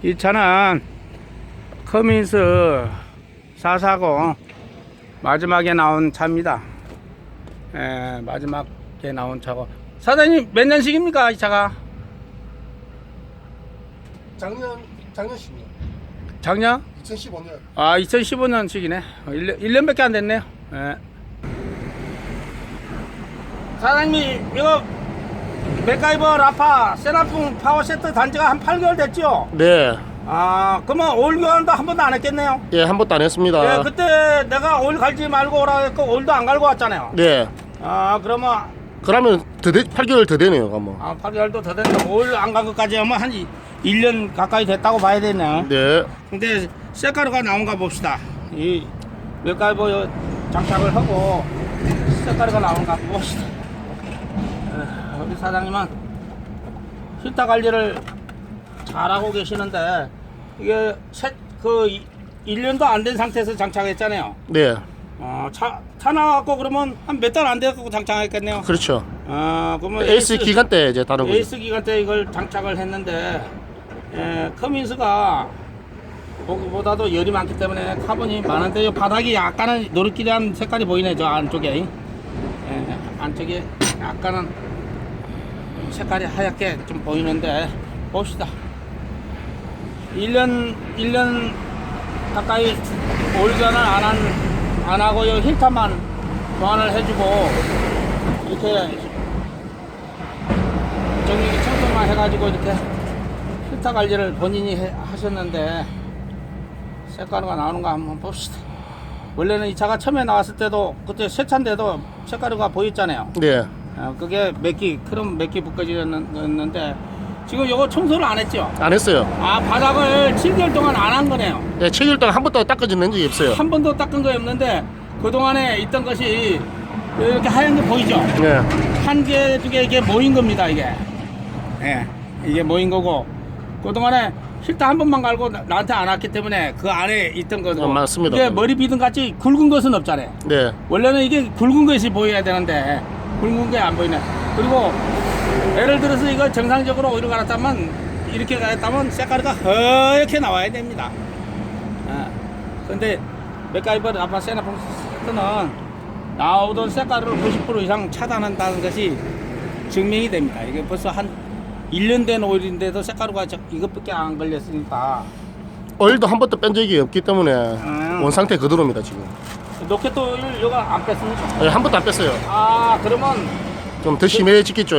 이 차는 커민스 440 마지막에 나온 차입니다. 마지막에 나온 차고. 사장님 몇 년식입니까 이 차가? 작년식이요. 작년? 2015년. 아 2015년식이네. 1년밖에 안 됐네요. 예. 사장님 이거 맥가이버 라파 세라풍 파워세트 단지가 한 8개월 됐죠? 네. 아 그러면 오일 교환도 한 번도 안 했겠네요? 예, 한 번도 안 했습니다. 예, 그때 내가 오일 갈지 말고 오라 했고 오일도 안 갈고 왔잖아요. 네. 아 그러면 8개월 더 되네요, 뭐. 8개월도 더 됐는데 오일 안 간 것까지 하면 한 1년 가까이 됐다고 봐야 되네요. 네. 근데 쇳가루가 나온가 봅시다. 이 맥가이버 장착을 하고 쇳가루가 나온가 봅시다. 우리 사장님은 히터 관리를 잘하고 계시는데 이게 1년도 안 된 상태에서 장착했잖아요. 네. 차 나왔고 그러면 한 몇 달 안 돼갖고 장착했겠네요. 그렇죠. 그러면 에이스 기간 때 이제 다른 거죠. 에이스 기간 때 이걸 장착을 했는데 커민스가 보기보다도 열이 많기 때문에 카본이 많은데 이 바닥이 약간은 노릇끼리한 색깔이 보이네. 저 안쪽에 안쪽에 약간은 색깔이 하얗게 좀 보이는데 봅시다. 1년 가까이 오일 교환을 안 하고 요 힐터만 교환을 해주고 이렇게 정리 청소만 해가지고 이렇게 힐터 관리를 본인이 하셨는데 색가루가 나오는가 한번 봅시다. 원래는 이 차가 처음에 나왔을 때도 그때 새 차인데도 색가루가 보였잖아요. 네. 그게 크롬 몇 개 묶어지었는데 지금 요거 청소를 안 했죠? 안 했어요. 바닥을 7개월 동안 안 한 거네요. 네, 7개월 동안 한 번도 닦아진 적이 없어요. 한 번도 닦은 거 없는데 그동안에 있던 것이 이렇게 하얀 게 보이죠? 네. 한 개, 두 개 이게 모인 겁니다, 이게. 이게 모인 거고 그동안에 힐터 한 번만 갈고 나한테 안 왔기 때문에 그 안에 있던 거고 맞습니다. 이게 머리 비듬 같이 굵은 것은 없잖아요. 네. 원래는 이게 굵은 것이 보여야 되는데 굵은 게 안 보이네. 그리고 예를 들어서 이거 정상적으로 오일을 갈았다면 이렇게 갈았다면 색가루가 허옇게 나와야 됩니다. 근데 맥가이버 라파 세나풍 세트는 나오던 색가루를 90% 이상 차단한다는 것이 증명이 됩니다. 이게 벌써 한 1년 된 오일인데도 색가루가 이것밖에 안 걸렸으니까. 오일도 한 번도 뺀 적이 없기 때문에 원상태 그대로입니다, 지금. 로켓 오일 이거 안 뺐습니까? 네, 한 번도 안 뺐어요. 그러면 좀 더 심해지겠죠,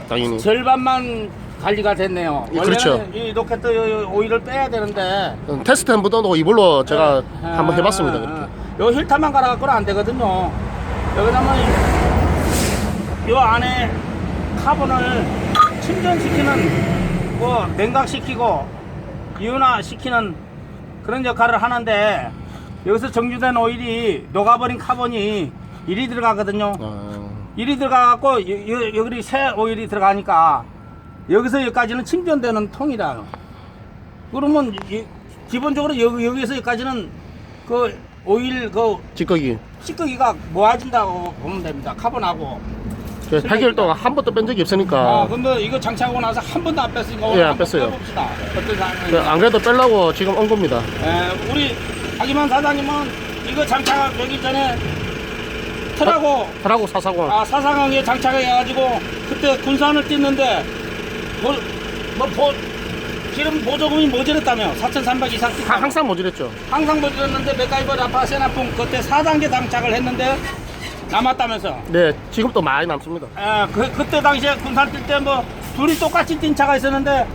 당연히. 절반만 관리가 됐네요. 예, 그렇죠. 원래는 이 로켓 오일을 빼야 되는데 테스트 한 번도 이걸로 제가 한번 해봤습니다, 그렇게. 요 힐터만 갈아갖고는 안 되거든요. 여기다만 요 안에 카본을 침전시키는 냉각시키고 이온화시키는 그런 역할을 하는데 여기서 정주된 오일이 녹아버린 카본이 일이 들어가거든요. 일이 들어가갖고 여기 새 오일이 들어가니까 여기서 여기까지는 침전되는 통이라. 그러면 기본적으로 여기에서 여기까지는 그 오일 찌꺼기가 모아진다고 보면 됩니다. 카본하고. 8개월 동안 한 번도 뺀 적이 없으니까. 근데 이거 장착하고 나서 한 번도 안 뺐으니까 예, 안 뺐어요. 봅시다. 어떤 상황인지. 안 그래도 빼려고 지금 온 겁니다. 우리 박이만 사장님은 이거 장착하기 전에 트라고 440. 사상항에 장착해가지고 그때 군산을 뛰는데 기름 보조금이 모자랐다며 4,300 이상 항상 모자랐죠. 항상 모자랐는데 맥가이버 라파 세나풍 그때 4단계 장착을 했는데 남았다면서. 네, 지금도 많이 남습니다. 그때 당시에 군산 뛸 때 둘이 똑같이 뛴 차가 있었는데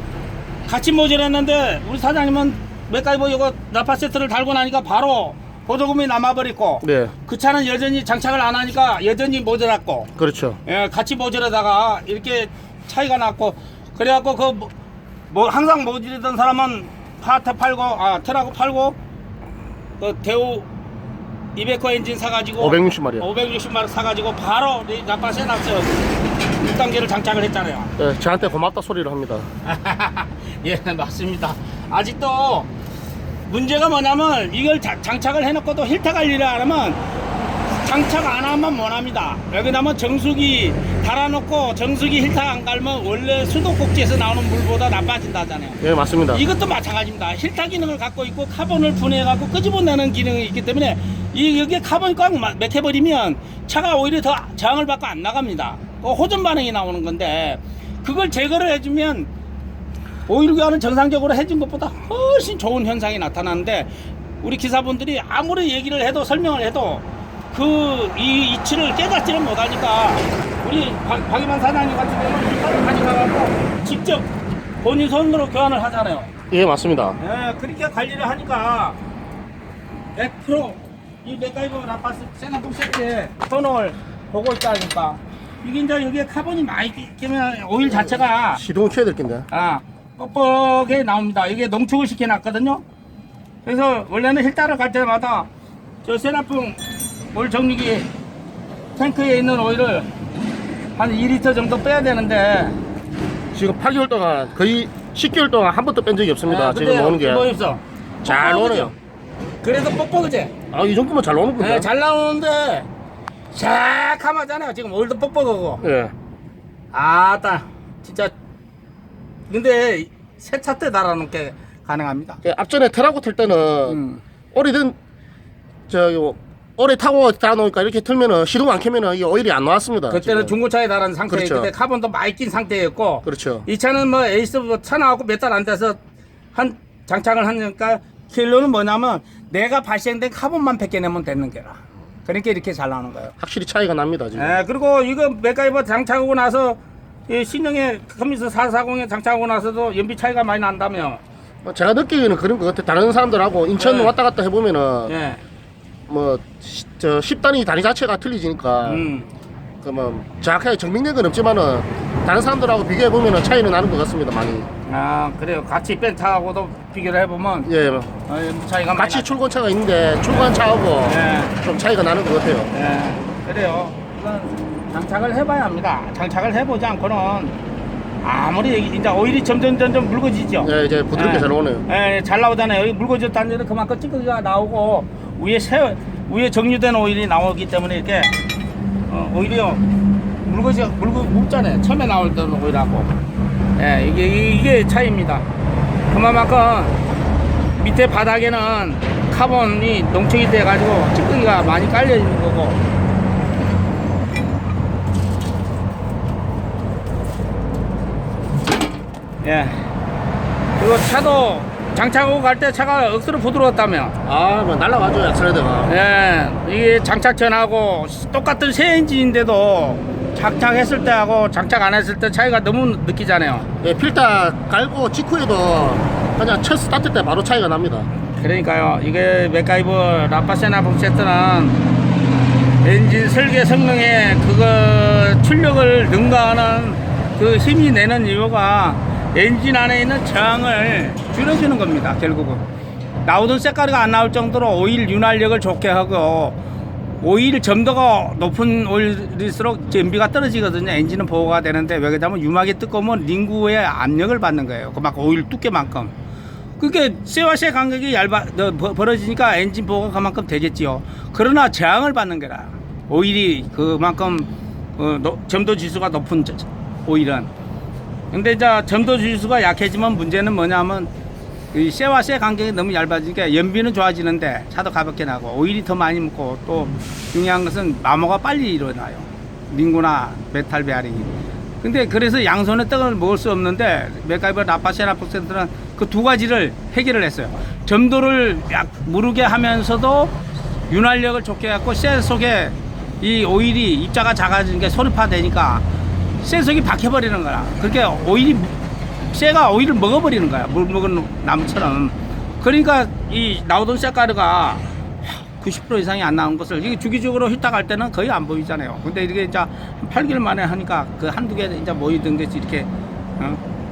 같이 모자랐는데 우리 사장님은 맥가이버 이거 라파 세트를 달고 나니까 바로 보조금이 남아버렸고. 네. 그 차는 여전히 장착을 안 하니까 여전히 모자랐고. 그렇죠. 같이 모자라다가 이렇게 차이가 났고 그래갖고 항상 모자라던 사람은 파트 팔고 트라고 팔고 그 대우 200호 엔진 사가지고 560마력 사가지고 바로 라파 세나스 6단계를 장착을 했잖아요. 네, 저한테 고맙다 소리를 합니다. 예, 맞습니다. 아직도 문제가 뭐냐면 이걸 장착을 해놓고도 힐터 관리를 안 하면 장착 안 하면 못합니다. 여기다면 정수기 달아놓고 정수기 힐타 안 갈면 원래 수도꼭지에서 나오는 물보다 나빠진다잖아요. 예, 맞습니다. 이것도 마찬가지입니다. 힐타 기능을 갖고 있고 카본을 분해해갖고 끄집어내는 기능이 있기 때문에 여기에 카본이 꽉 막혀버리면 차가 오히려 더 저항을 받고 안 나갑니다. 호전 반응이 나오는 건데 그걸 제거를 해주면 오일 교환은 정상적으로 해준 것보다 훨씬 좋은 현상이 나타나는데 우리 기사분들이 아무리 얘기를 해도 설명을 해도 그 이 이치를 깨닫지를 못하니까 우리 박이만 사장님 같은 경우는 힐타를 가져가고 직접 본인 손으로 교환을 하잖아요. 예, 맞습니다. 예, 그렇게 관리를 하니까 100%이 맥가이버 라파스 세나풍 세트에 번호를 보고 있다니까 이게 이제 여기에 카본이 많이 끼면 오일 자체가 시동을 켜야 될 텐데. 뻑뻑하게 나옵니다. 이게 농축을 시켜놨거든요. 그래서 원래는 힐타를 갈 때마다 저 세나풍 오일 정리기 탱크에 있는 오일을 한 2리터 정도 빼야 되는데 지금 8개월 동안 거의 10개월 동안 한 번도 뺀 적이 없습니다. 지금 나오는 게. 뭐 있어? 잘 나오네요. 그래도 뻑뻑하지? 이 정도면 잘 나오는 겁니다. 네, 잘 나오는데 새카맣잖아요. 지금 오일도 뻑뻑하고. 예. 아따 진짜 근데 세차 때 달아놓게 가능합니다. 예, 앞전에 트라고 틀 때는 오래된 오래 타고 달아놓으니까 이렇게 틀면은 시동 안 켜면은 이 오일이 안 나왔습니다. 그때는 지금. 중고차에 달한 상태였기 그렇죠. 때문에 카본도 많이 낀 상태였고 그렇죠. 이 차는 뭐 에이스 차 나왔고 몇 달 안 돼서 한 장착을 하니까 결론은 뭐냐면 내가 발생된 카본만 벗겨내면 되는 게라. 그러니까 이렇게 잘 나오는 거예요. 확실히 차이가 납니다 지금. 그리고 이거 맥가이버 장착하고 나서 이 신형의 커미스 440에 장착하고 나서도 연비 차이가 많이 난다며. 제가 느끼기에는 그런 것 같아. 다른 사람들하고 인천 네. 왔다 갔다 해보면은 예. 뭐 10단위 단위 자체가 틀리지니까 그뭐 정확하게 증명된 건 없지만은 다른 사람들하고 비교해 보면은 차이는 나는 것 같습니다 많이. 그래요. 같이 뺀 차하고도 비교를 해보면 예. 연비 차이가 같이 많이 출고차가 있는데 출고한 차하고 예. 좀 차이가 나는 것 같아요. 그래요. 이건 장착을 해봐야 합니다. 장착을 해보지 않고는 아무리 이제 오일이 점점 묽어지죠. 예, 이제 부드럽게 잘 나오네요. 잘 나오잖아요. 여기 묽어졌다는 얘기는 그만큼 찌꺼기가 나오고 위에 정류된 오일이 나오기 때문에 이렇게 오히려 묽잖아요. 처음에 나올 때는 오일하고. 이게 차이입니다. 그만큼 밑에 바닥에는 카본이 농축이 돼가지고 찌꺼기가 많이 깔려 있는 거고. 그리고 차도 장착하고 갈 때 차가 억수로 부드러웠다며. 뭐 날라가죠 약슬레드가. 이게 장착 전하고 똑같은 새 엔진인데도 장착했을 때하고 장착 안 했을 때 차이가 너무 느끼잖아요. 예, 필터 갈고 직후에도 그냥 첫 스타트 때 바로 차이가 납니다. 그러니까요. 이게 맥가이버 라파세나풍 세트는 엔진 설계 성능에 그거 출력을 능가하는 그 힘이 내는 이유가 엔진 안에 있는 저항을 줄여주는 겁니다. 결국은 나오던 색깔이 안 나올 정도로 오일 윤활력을 좋게 하고 오일 점도가 높은 오일일수록 연비가 떨어지거든요. 엔진은 보호가 되는데 왜 그러냐면 유막이 뜨거우면 링구에 압력을 받는 거예요. 그만큼 오일 두께만큼. 그게 쇠와 쇠 간격이 벌어지니까 엔진 보호가 그만큼 되겠지요. 그러나 저항을 받는 거라. 오일이 그만큼 점도 지수가 높은 오일은. 근데 이제 점도 지수가 약해지면 문제는 뭐냐면 이 쇠와 쇠 간격이 너무 얇아지니까 연비는 좋아지는데 차도 가볍게 나고 오일이 더 많이 묻고 또 중요한 것은 마모가 빨리 일어나요. 링구나 메탈 베어링이. 근데 그래서 양손에 떡을 먹을 수 없는데 맥가이버 라파세나풍 세트는 그 두 가지를 해결을 했어요. 점도를 약 무르게 하면서도 윤활력을 좋게 해갖고 쇠 속에 이 오일이 입자가 작아지는 게 소립화되니까 쇠 속이 박혀버리는 거라. 그렇게 쇠가 오일을 먹어버리는 거야. 물 먹은 나무처럼. 그러니까 이 나오던 쇠가루가 90% 이상이 안 나온 것을 이게 주기적으로 휘딱 갈 때는 거의 안 보이잖아요. 근데 이게 이제 한 8개월 만에 하니까 그 한두 개 이제 모이던 것이 이렇게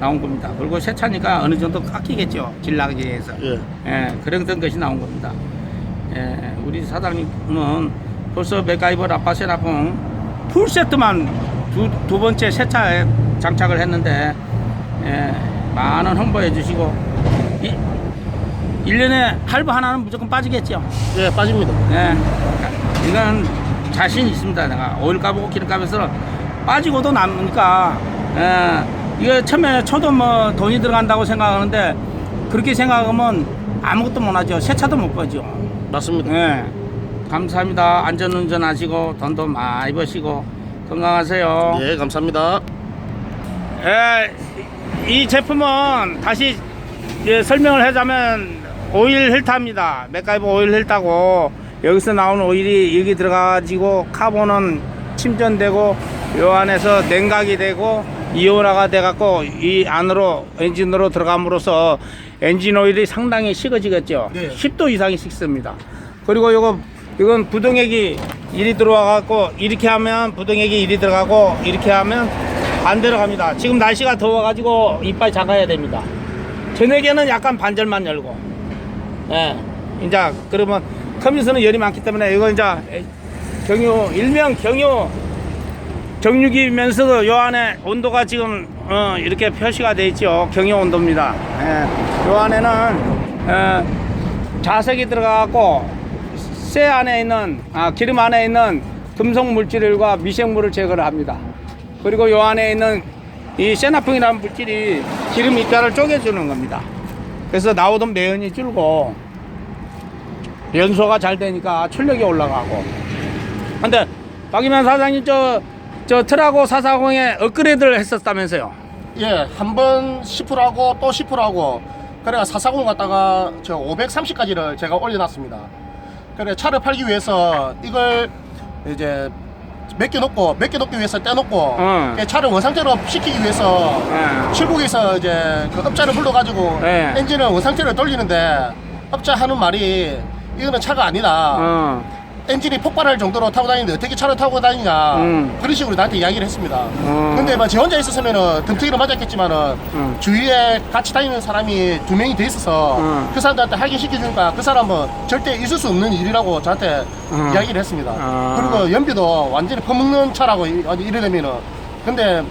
나온 겁니다. 그리고 새 차니까 어느 정도 깎이겠죠. 질 나기 위해서. 그런 것이 나온 겁니다. 우리 사장님은 벌써 맥가이버 라파세나풍 풀 세트만 두 번째 새 차에 장착을 했는데 많은 홍보해 주시고 1년에 할부 하나는 무조건 빠지겠죠. 예, 빠집니다. 이건 자신 있습니다. 내가 오일값하고 기름값에서 빠지고도 남으니까 이거 처음에 초도 뭐 돈이 들어간다고 생각하는데 그렇게 생각하면 아무것도 못하죠. 새 차도 못 보죠. 맞습니다. 네. 감사합니다. 안전운전 하시고 돈도 많이 버시고 건강하세요. 예, 감사합니다. 이 제품은 다시 설명을 하자면 오일 힐타입니다. 맥가이버 오일 힐타고 여기서 나오는 오일이 여기 들어가가지고 카본은 침전되고 요 안에서 냉각이 되고 이온화가 돼갖고 이 안으로 엔진으로 들어감으로써 엔진 오일이 상당히 식어지겠죠. 네. 10도 이상이 식습니다. 그리고 이건 부동액이 이리 들어와갖고 이렇게 하면 부동액이 이리 들어가고 이렇게 하면 반대로 갑니다. 지금 날씨가 더워가지고 이빨 작아야 됩니다. 저녁에는 약간 반절만 열고, 이제 그러면 컴퓨터는 열이 많기 때문에 이거 이제 일명 경유 정육이면서도 요 안에 온도가 지금 이렇게 표시가 되어 있죠. 경유 온도입니다. 요 안에는 자석이 들어가고 쇠 안에 있는 기름 안에 있는 금속 물질과 미생물을 제거를 합니다. 그리고 요 안에 있는 이 세나풍이라는 물질이 기름 입자를 쪼개주는 겁니다. 그래서 나오던 매연이 줄고 연소가 잘 되니까 출력이 올라가고. 근데 박이만 사장님 저 트라고 440에 업그레이드를 했었다면서요? 예, 한 번 10%하고 또 10%하고 그래가 440 갖다가 저 530까지를 제가 올려놨습니다. 그래 차를 팔기 위해서 이걸 이제 몇 개 넣기 위해서 떼놓고 차를 원상태로 시키기 위해서 출국에서 이제 그 업자를 불러가지고 엔진을 원상태로 돌리는데 업자 하는 말이 이거는 차가 아니다. 엔진이 폭발할 정도로 타고 다니는데 어떻게 차를 타고 다니냐 그런 식으로 나한테 이야기를 했습니다. 근데 뭐 제 혼자 있었으면은 덤태기로 맞았겠지만은 주위에 같이 다니는 사람이 2명이 돼 있어서 그 사람들한테 확인시켜주니까 그 사람은 절대 있을 수 없는 일이라고 저한테 이야기를 했습니다. 그리고 연비도 완전히 퍼먹는 차라고 이러려면은. 근데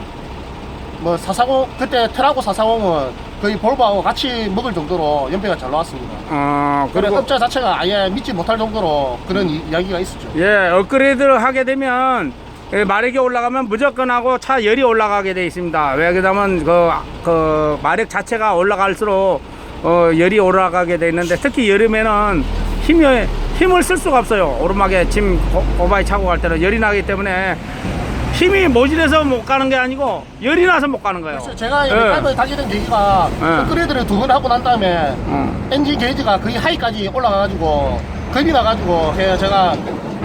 뭐 440 그때 트라고 440은 거의 볼보하고 같이 먹을 정도로 연비가 잘 나왔습니다. 그리고 업자 자체가 아예 믿지 못할 정도로 그런 이야기가 있었죠. 예, 업그레이드를 하게 되면 마력이 올라가면 무조건 하고 차 열이 올라가게 돼 있습니다. 왜 그러냐면 그 마력 자체가 올라갈수록 열이 올라가게 돼 있는데 특히 여름에는 힘을 쓸 수가 없어요. 오르막에 짐 고바이 차고 갈 때는 열이 나기 때문에 힘이 모질해서 못 가는 게 아니고 열이 나서 못 가는 거예요. 그렇죠. 제가 맥가이버에 다니게 된 계기가 업그레이드를 2번 하고 난 다음에 엔진 게이지가 거의 하이까지 올라가가지고 겁이 나가지고 제가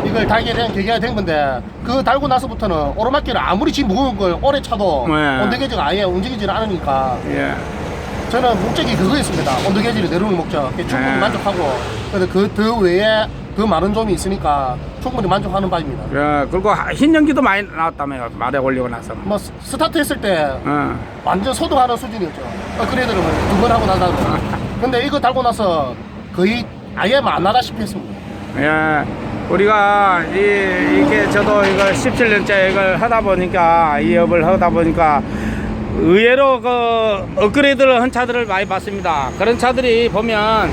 이걸 달게 된 계기가 된 건데 그 달고 나서부터는 오르막길을 아무리 짐 무거운 걸 오래 차도 온도 게이지가 아예 움직이지를 않으니까 저는 목적이 그거였습니다. 온도 게이지를 내려오는 목적. 충분히 만족하고 그래서 그 외에 더 많은 점이 있으니까 충분히 만족하는 바입니다. 예, 그리고 흰 연기도 많이 나왔다며요. 말에 올리고 나서. 뭐 스타트 했을 때 완전 소등하는 수준이었죠. 업그레이드를 2번 하고 난 다음에. 근데 이거 달고 나서 거의 아예 안 나다시피 했습니다. 예, 우리가 이게 저도 이걸 17년째 이걸 하다 보니까 이 업을 하다 보니까 의외로 그 업그레이드를 한 차들을 많이 봤습니다. 그런 차들이 보면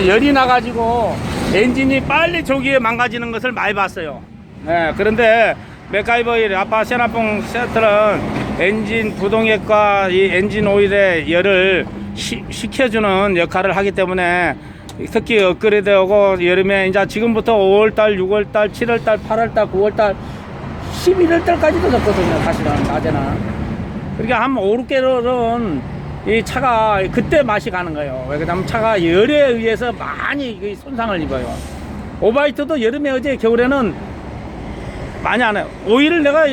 열이 나가지고 엔진이 빨리 조기에 망가지는 것을 많이 봤어요. 네, 그런데 맥가이버의 라파 세나풍 세트는 엔진 부동액과 이 엔진 오일의 열을 식혀주는 역할을 하기 때문에 특히 업그레이드하고 여름에 이제 지금부터 5월달, 6월달, 7월달, 8월달, 9월달, 11월달까지도 넣거든요. 사실은 낮에는. 그러니까 한 5, 6개월은 이 차가 그때 맛이 가는 거예요. 왜 그러냐면 차가 열에 의해서 많이 손상을 입어요. 오바이트도 여름에 어제 겨울에는 많이 안 해요. 오일을 내가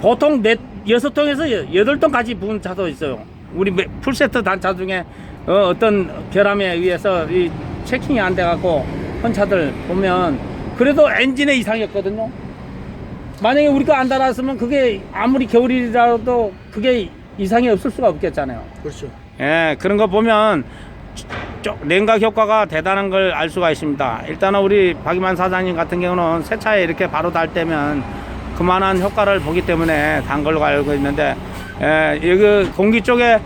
보통 6통에서 8통까지 부은 차도 있어요. 우리 풀세트 단차 중에 어떤 결함에 의해서 이 체킹이 안 돼갖고 한 차들 보면 그래도 엔진에 이상이 없거든요. 만약에 우리가 안 달았으면 그게 아무리 겨울이라도 그게 이상이 없을 수가 없겠잖아요. 그렇죠. 예, 그런 거 보면 냉각 효과가 대단한 걸 알 수가 있습니다. 일단은 우리 박이만 사장님 같은 경우는 새 차에 이렇게 바로 달 때면 그만한 효과를 보기 때문에 단 걸로 알고 있는데, 여기 공기 쪽에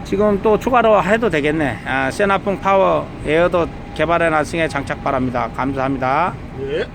지금 또 추가로 해도 되겠네. 세나풍 파워 에어도 개발해 놨으니 장착 바랍니다. 감사합니다. 예.